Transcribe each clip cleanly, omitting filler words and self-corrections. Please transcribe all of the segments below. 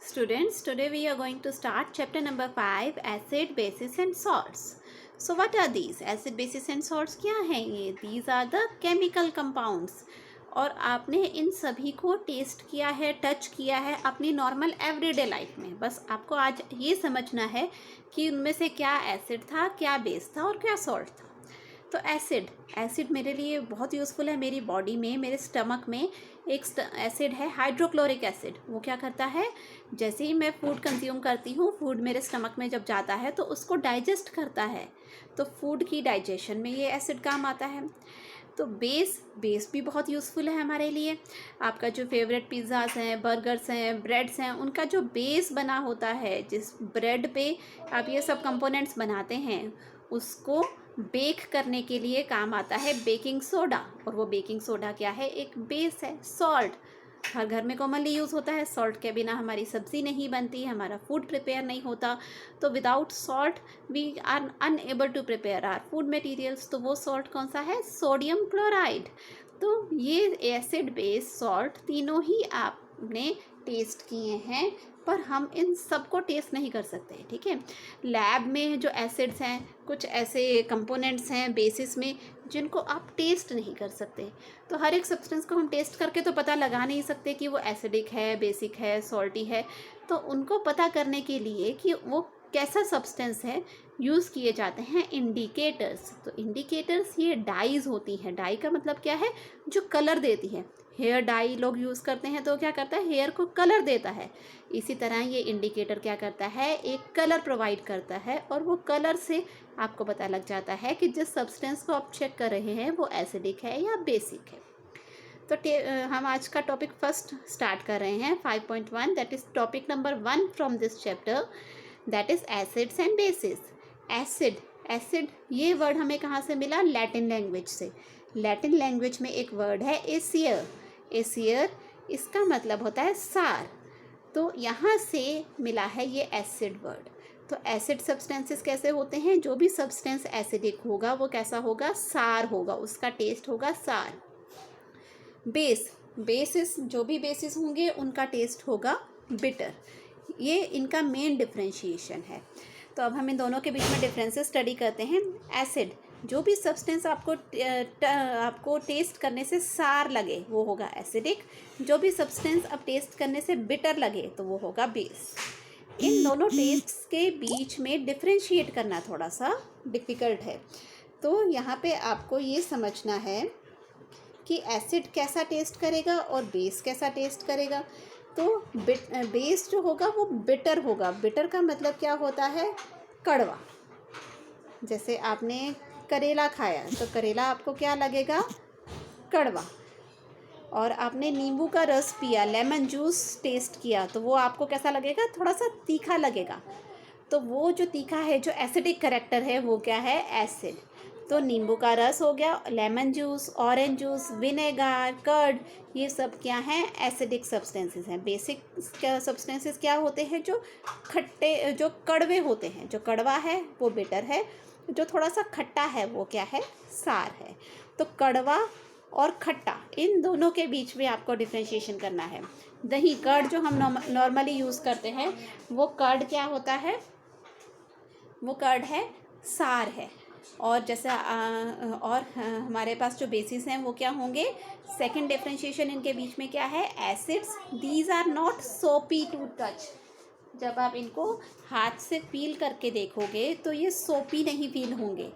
Students, today we are going to start chapter number 5 acid, bases and salts. So what are these? Acid, bases and salts क्या हैं ये? These are the chemical compounds. और आपने इन सभी को test किया है, टच किया है अपनी नॉर्मल एवरीडे लाइफ में. बस आपको आज ये समझना है कि उनमें से क्या एसिड था, क्या बेस था और क्या सॉल्ट था. तो एसिड मेरे लिए बहुत यूज़फुल है. मेरी बॉडी में, मेरे स्टमक में एक एसिड है हाइड्रोक्लोरिक एसिड. वो क्या करता है, जैसे ही मैं फूड कंज्यूम करती हूँ, फूड मेरे स्टमक में जब जाता है तो उसको डाइजेस्ट करता है. तो फूड की डाइजेशन में ये एसिड काम आता है. तो बेस भी बहुत यूज़फुल है हमारे लिए. आपका जो फेवरेट पिज़्ज़ास हैं, बर्गर्स हैं, ब्रेड्स हैं, उनका जो बेस बना होता है, जिस ब्रेड पे आप ये सब कंपोनेंट्स बनाते हैं, उसको बेक करने के लिए काम आता है बेकिंग सोडा. और वो बेकिंग सोडा क्या है, एक बेस है. सॉल्ट हर घर में कॉमनली यूज़ होता है. सॉल्ट के बिना हमारी सब्ज़ी नहीं बनती, हमारा फूड प्रिपेयर नहीं होता. तो without salt we are unable to prepare our food materials. तो वो सॉल्ट कौन सा है, सोडियम क्लोराइड. तो ये एसिड, बेस, सॉल्ट तीनों ही आपने टेस्ट किए हैं, पर हम इन सब को टेस्ट नहीं कर सकते. ठीक है, लैब में जो एसिड्स हैं, कुछ ऐसे कंपोनेंट्स हैं बेसिस में जिनको आप टेस्ट नहीं कर सकते. तो हर एक सब्सटेंस को हम टेस्ट करके तो पता लगा नहीं सकते कि वो एसिडिक है, बेसिक है, सॉल्टी है. तो उनको पता करने के लिए कि वो कैसा सब्सटेंस है, यूज़ किए जाते हैं इंडिकेटर्स. तो इंडिकेटर्स ये डाइज होती हैं. डाई का मतलब क्या है, जो कलर देती है. हेयर डाई लोग यूज़ करते हैं तो क्या करता है, हेयर को कलर देता है. इसी तरह ये इंडिकेटर क्या करता है, एक कलर प्रोवाइड करता है. और वो कलर से आपको पता लग जाता है कि जिस सब्सटेंस को आप चेक कर रहे हैं वो एसिडिक है या बेसिक है. तो हम आज का टॉपिक फर्स्ट स्टार्ट कर रहे हैं 5.1. That is topic number 1 from this chapter, that is acids and bases. Acid ये वर्ड हमें कहाँ से मिला, लैटिन लैंग्वेज से. लैटिन लैंग्वेज में एक वर्ड है एसियर. इसका मतलब होता है सार. तो यहाँ से मिला है ये एसिड वर्ड. तो एसिड सब्सटेंसेस कैसे होते हैं, जो भी सब्सटेंस एसिडिक होगा वो कैसा होगा, सार होगा, उसका टेस्ट होगा सार. बेसिस जो भी बेसिस होंगे उनका टेस्ट होगा बिटर. ये इनका मेन डिफ्रेंशिएशन है. तो अब हम इन दोनों के बीच में डिफरेंसेस स्टडी करते हैं. एसिड, जो भी सब्सटेंस आपको टेस्ट करने से सार लगे वो होगा एसिडिक. जो भी सब्सटेंस अब टेस्ट करने से बिटर लगे तो वो होगा बेस. इन दोनों टेस्ट्स के बीच में डिफ्रेंशिएट करना थोड़ा सा डिफ़िकल्ट है. तो यहाँ पे आपको ये समझना है कि एसिड कैसा टेस्ट करेगा और बेस कैसा टेस्ट करेगा. तो बेस जो होगा वो बिटर होगा. बिटर का मतलब क्या होता है, कड़वा. जैसे आपने करेला खाया तो करेला आपको क्या लगेगा, कड़वा. और आपने नींबू का रस पिया, लेमन जूस टेस्ट किया, तो वो आपको कैसा लगेगा, थोड़ा सा तीखा लगेगा. तो वो जो तीखा है, जो एसिडिक करेक्टर है, वो क्या है, एसिड. तो नींबू का रस हो गया, lemon juice, orange juice, vinegar, curd, ये सब क्या हैं, एसिडिक सब्सटेंसेस हैं. बेसिक सब्सटेंसेस क्या होते हैं, जो खट्टे, जो कड़वे होते हैं. जो कड़वा है वो बिटर है, जो थोड़ा सा खट्टा है वो क्या है, सार है. तो कड़वा और खट्टा, इन दोनों के बीच में आपको डिफ्रेंशिएशन करना है. दही, कर्ड जो हम नॉर्मली यूज़ करते हैं, वो कर्ड क्या होता है, वो कर्ड है, सार है. और जैसे हमारे पास जो बेसिस हैं वो क्या होंगे, सेकंड डिफ्रेंशिएशन इनके बीच में क्या है, एसिड्स. दीज आर नॉट सोपी टू टच. जब आप इनको हाथ से फील करके देखोगे तो ये सोपी नहीं फील होंगे.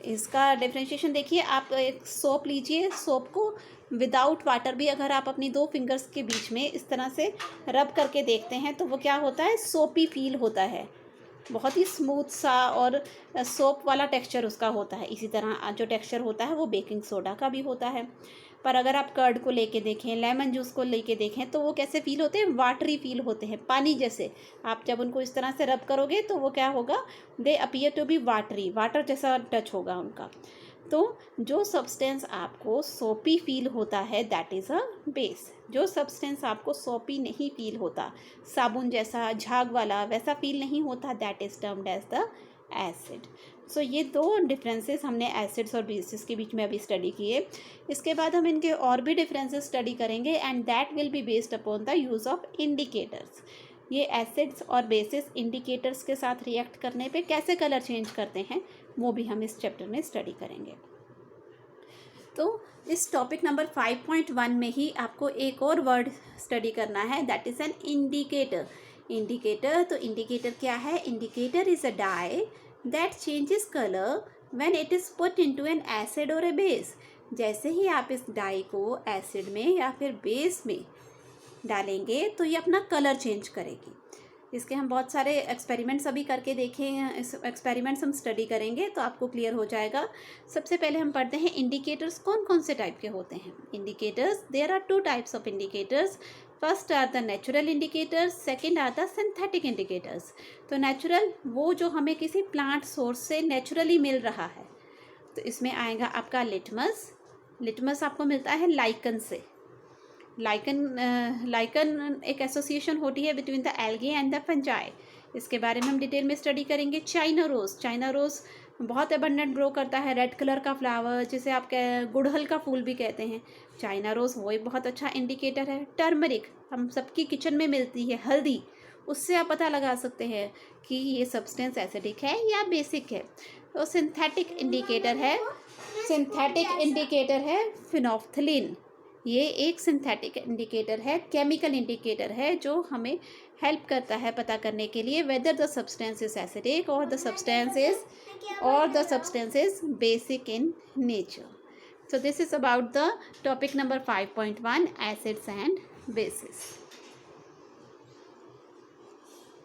इसका डिफ्रेंशिएशन देखिए, आप एक सोप लीजिए, सोप को विदाउट वाटर भी अगर आप अपनी 2 फिंगर्स के बीच में इस तरह से रब करके देखते हैं तो वो क्या होता है, सोपी फील होता है. बहुत ही स्मूथ सा और सोप वाला टेक्सचर उसका होता है. इसी तरह जो टेक्सचर होता है वो बेकिंग सोडा का भी होता है. पर अगर आप कर्ड को लेके देखें, लेमन जूस को लेके देखें, तो वो कैसे फील होते हैं, वाटरी फील होते हैं, पानी जैसे. आप जब उनको इस तरह से रब करोगे तो वो क्या होगा, they appear to be watery, water जैसा टच होगा उनका. तो जो सब्सटेंस आपको सोपी फील होता है, दैट इज़ अ बेस. जो सब्सटेंस आपको सोपी नहीं फील होता, साबुन जैसा, झाग वाला, वैसा फील नहीं होता, that is termed as the acid. So ये 2 डिफरेंसेस हमने एसिड्स और बेसिस के बीच में अभी स्टडी किए. इसके बाद हम इनके और भी डिफरेंसेस स्टडी करेंगे, and that will be based upon the use of indicators. ये एसिड्स और बेसिस इंडिकेटर्स के साथ रिएक्ट करने पे कैसे कलर चेंज करते हैं वो भी हम इस चैप्टर में स्टडी करेंगे। तो इस टॉपिक नंबर 5.1 में ही आपको एक और वर्ड स्टडी करना है, that is an indicator. Indicator, तो इंडिकेटर क्या है? Indicator is a dye that changes colour when it is put into an acid और ए बेस। जैसे ही आप इस डाई को एसिड में या फिर बेस में डालेंगे तो ये अपना कलर चेंज करेगी। इसके हम बहुत सारे एक्सपेरिमेंट्स अभी करके देखें, इस एक्सपेरिमेंट्स हम स्टडी करेंगे तो आपको क्लियर हो जाएगा। सबसे पहले हम पढ़ते हैं इंडिकेटर्स कौन कौन से टाइप के होते हैं। Indicators, there are 2 types of indicators. First are the natural indicators, second are the synthetic indicators. तो नेचुरल वो जो हमें किसी प्लांट सोर्स से नेचुरली मिल रहा है, तो इसमें आएगा आपका लिटमस। लिटमस आपको मिलता है लाइकन से। लाइकन एक एसोसिएशन होती है between the algae and the fungi. इसके बारे में हम डिटेल में स्टडी करेंगे। चाइना रोज़ बहुत अबंडेंट ग्रो करता है, रेड कलर का फ्लावर जिसे आप गुड़हल का फूल भी कहते हैं। चाइना रोज़ वो एक बहुत अच्छा इंडिकेटर है। टर्मरिक हम सबकी किचन में मिलती है, हल्दी, उससे आप पता लगा सकते हैं कि ये सब्सटेंस एसिडिक है या बेसिक है। तो सिंथेटिक इंडिकेटर है फिनोल्फ्थलीन। ये एक सिंथेटिक इंडिकेटर है, केमिकल इंडिकेटर है जो हमें हेल्प करता है पता करने के लिए whether the substance is acidic और the substance is basic in nature. So this is about the topic number 5.1, acids and bases.